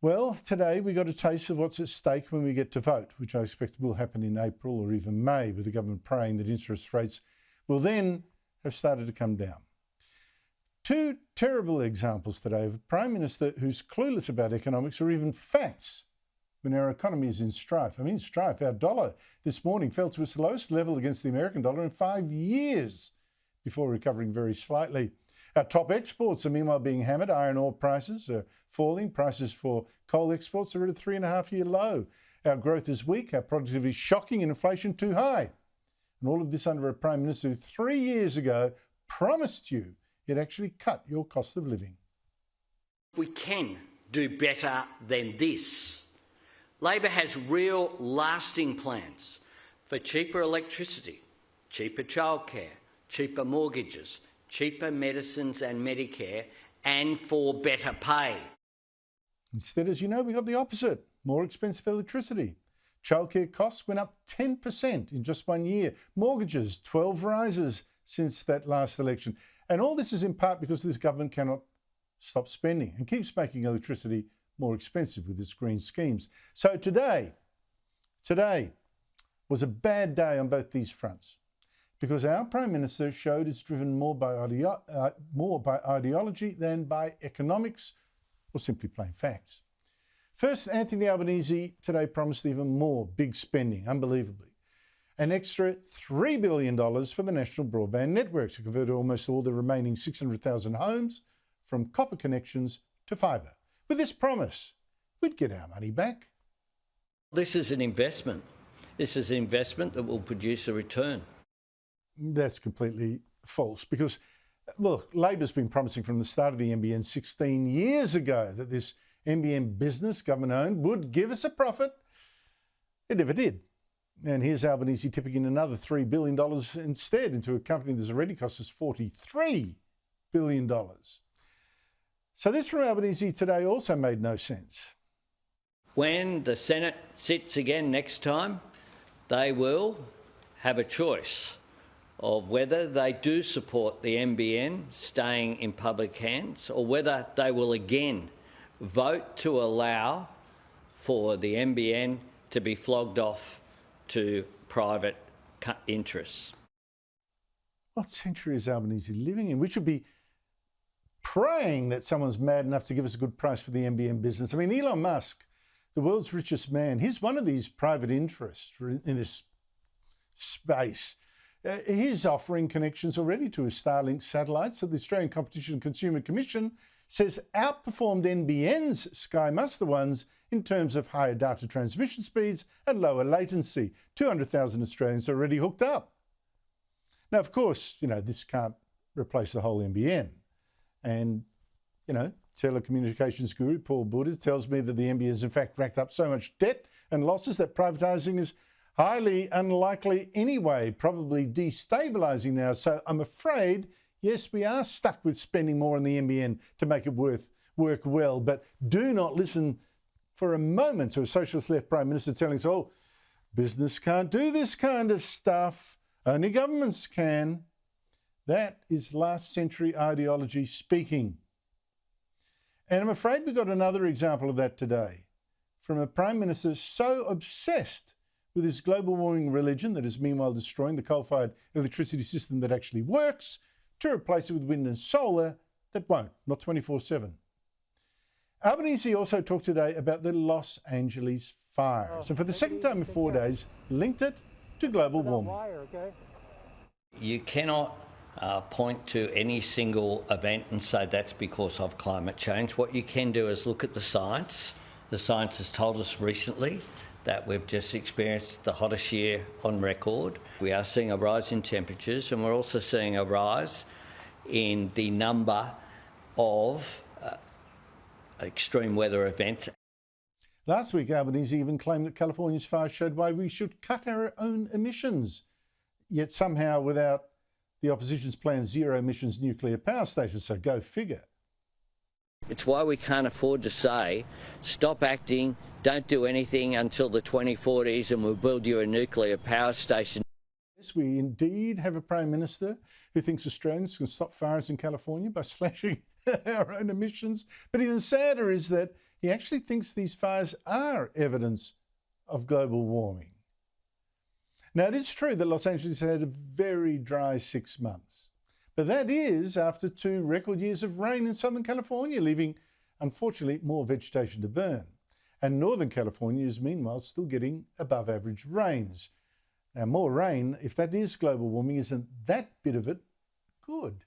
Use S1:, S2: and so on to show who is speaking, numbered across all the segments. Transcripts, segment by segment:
S1: Well, today we got a taste of what's at stake when we get to vote, which I expect will happen in April or even May, with the government praying that interest rates will then have started to come down. Two terrible examples today of a Prime Minister who's clueless about economics or even facts when our economy is in strife. I mean, strife. Our dollar this morning fell to its lowest level against the American dollar in 5 years before recovering very slightly. Our top exports are meanwhile being hammered. Iron ore prices are falling. Prices for coal exports are at a 3.5-year low. Our growth is weak. Our productivity is shocking and inflation too high. And all of this under a Prime Minister who 3 years ago promised you he'd actually cut your cost of living.
S2: We can do better than this. Labor has real lasting plans for cheaper electricity, cheaper childcare, cheaper mortgages, cheaper medicines and Medicare, and for better pay.
S1: Instead, as you know, we got the opposite. More expensive electricity. Childcare costs went up 10% in just 1 year. Mortgages, 12 rises since that last election. And all this is in part because this government cannot stop spending and keeps making electricity more expensive with its green schemes. So today was a bad day on both these fronts, because our Prime Minister showed it's driven more by ideology than by economics or simply plain facts. First, Anthony Albanese today promised even more big spending, unbelievably. An extra $3 billion for the national broadband network to convert almost all the remaining 600,000 homes from copper connections to fibre. With this promise, we'd get our money back.
S2: This is an investment. This is an investment that will produce a return.
S1: That's completely false, because, look, Labor's been promising from the start of the NBN 16 years ago that this NBN business, government-owned, would give us a profit. It never did. And here's Albanese tipping in another $3 billion instead into a company that's already cost us $43 billion. So this from Albanese today also made no sense.
S2: When the Senate sits again next time, they will have a choice of whether they do support the NBN staying in public hands, or whether they will again vote to allow for the NBN to be flogged off to private interests.
S1: What century is Albanese living in? We should be praying that someone's mad enough to give us a good price for the NBN business. I mean, Elon Musk, the world's richest man, he's one of these private interests in this space. He's offering connections already to his Starlink satellites that the Australian Competition and Consumer Commission says outperformed NBN's Sky Muster ones in terms of higher data transmission speeds and lower latency. 200,000 Australians are already hooked up. Now, of course, this can't replace the whole NBN. And, telecommunications guru Paul Borders tells me that the NBN has in fact racked up so much debt and losses that privatising is highly unlikely anyway, probably destabilising now. So I'm afraid, yes, we are stuck with spending more on the NBN to make it work well, but do not listen for a moment to a socialist left Prime Minister telling us, oh, business can't do this kind of stuff, only governments can. That is last century ideology speaking. And I'm afraid we got another example of that today from a Prime Minister so obsessed with his global warming religion that is meanwhile destroying the coal-fired electricity system that actually works to replace it with wind and solar that won't, not 24/7. Albanese also talked today about the Los Angeles fires, and for the second time in 4 days, linked it to global warming.
S2: You cannot point to any single event and say that's because of climate change. What you can do is look at the science. The science has told us recently that we've just experienced the hottest year on record. We are seeing a rise in temperatures, and we're also seeing a rise in the number of extreme weather events.
S1: Last week, Albanese even claimed that California's fires showed why we should cut our own emissions. Yet somehow, without the opposition's planned zero-emissions nuclear power stations, so go figure.
S2: It's why we can't afford to say, stop acting, don't do anything until the 2040s and we'll build you a nuclear power station.
S1: Yes, we indeed have a Prime Minister who thinks Australians can stop fires in California by slashing our own emissions. But even sadder is that He actually thinks these fires are evidence of global warming. Now, it is true that Los Angeles had a very dry 6 months, but that is after 2 record years of rain in Southern California, leaving, unfortunately, more vegetation to burn. And Northern California is meanwhile still getting above average rains. Now, more rain, if that is global warming, isn't that bit of it good?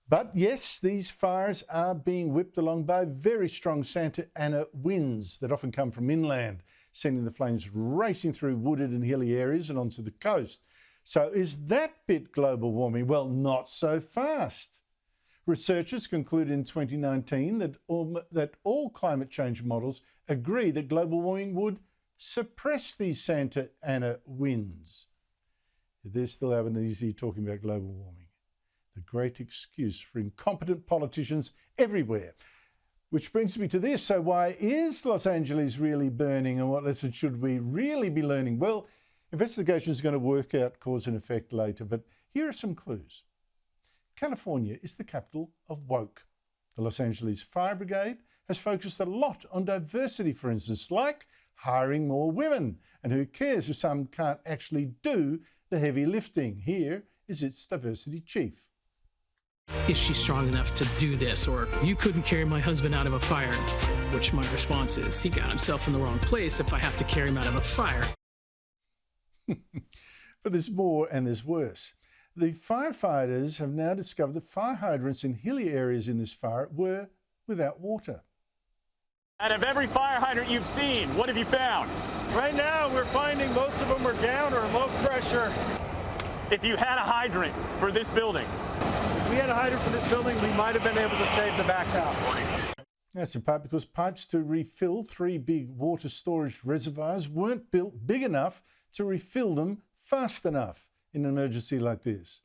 S1: But yes, these fires are being whipped along by very strong Santa Ana winds that often come from inland, sending the flames racing through wooded and hilly areas and onto the coast. So is that bit global warming? Well, not so fast. Researchers concluded in 2019 that all climate change models agree that global warming would suppress these Santa Ana winds. They're still Albanese talking about global warming. The great excuse for incompetent politicians everywhere. Which brings me to this. So why is Los Angeles really burning, and what lesson should we really be learning? Well, investigation is going to work out cause and effect later, but here are some clues. California is the capital of woke. The Los Angeles Fire Brigade has focused a lot on diversity, for instance, like hiring more women. And who cares if some can't actually do the heavy lifting? Here is its diversity chief.
S3: Is she strong enough to do this? Or you couldn't carry my husband out of a fire, which my response is, he got himself in the wrong place if I have to carry him out of a fire.
S1: But there's more and there's worse. The firefighters have now discovered that fire hydrants in hilly areas in this fire were without water.
S4: Out of every fire hydrant you've seen, what have you found?
S5: Right now, we're finding most of them are down or low pressure.
S4: If you had a hydrant for this building,
S5: If we had a hydrant for this building, we might have been able to save the back half.
S1: That's in part because pipes to refill 3 big water storage reservoirs weren't built big enough to refill them fast enough in an emergency like this.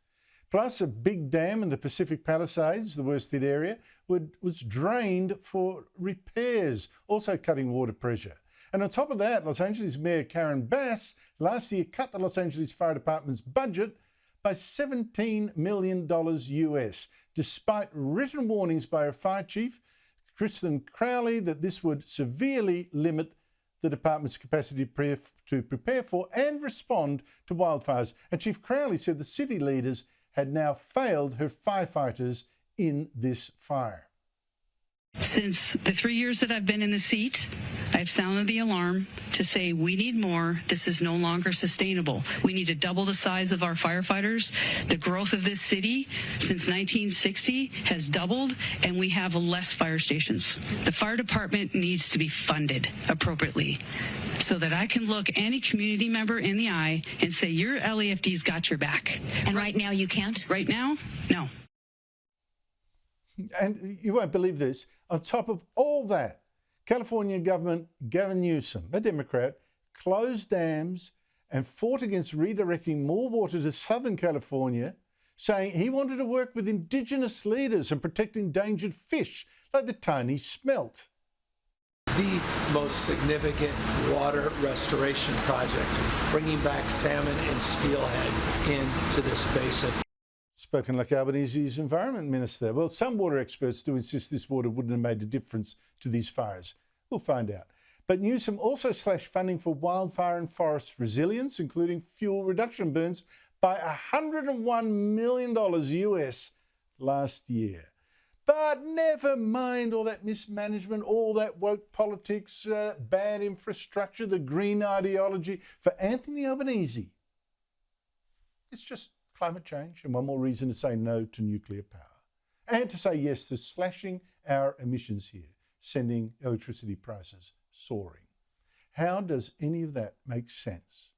S1: Plus, a big dam in the Pacific Palisades, the worst hit area, was drained for repairs, also cutting water pressure. And on top of that, Los Angeles Mayor Karen Bass last year cut the Los Angeles Fire Department's budget by $17 million US, despite written warnings by her fire chief, Kristen Crowley, that this would severely limit the department's capacity to prepare for and respond to wildfires. And Chief Crowley said the city leaders had now failed her firefighters in this fire.
S6: Since the 3 years that I've been in the seat, I've sounded the alarm to say we need more. This is no longer sustainable. We need to double the size of our firefighters. The growth of this city since 1960 has doubled, and we have less fire stations. The fire department needs to be funded appropriately so that I can look any community member in the eye and say, your LAFD's got your back.
S7: And right now you can't?
S6: Right now, no.
S1: And you won't believe this, on top of all that, California government Gavin Newsom, a Democrat, closed dams and fought against redirecting more water to Southern California, saying he wanted to work with indigenous leaders and protect endangered fish like the tiny smelt.
S8: The most significant water restoration project, bringing back salmon and steelhead into this basin.
S1: Spoken like Albanese's Environment Minister. Well, some water experts do insist this water wouldn't have made a difference to these fires. We'll find out. But Newsom also slashed funding for wildfire and forest resilience, including fuel reduction burns, by $101 million US last year. But never mind all that mismanagement, all that woke politics, bad infrastructure, the green ideology. For Anthony Albanese, it's just climate change and one more reason to say no to nuclear power. And to say yes to slashing our emissions here, sending electricity prices soaring. How does any of that make sense?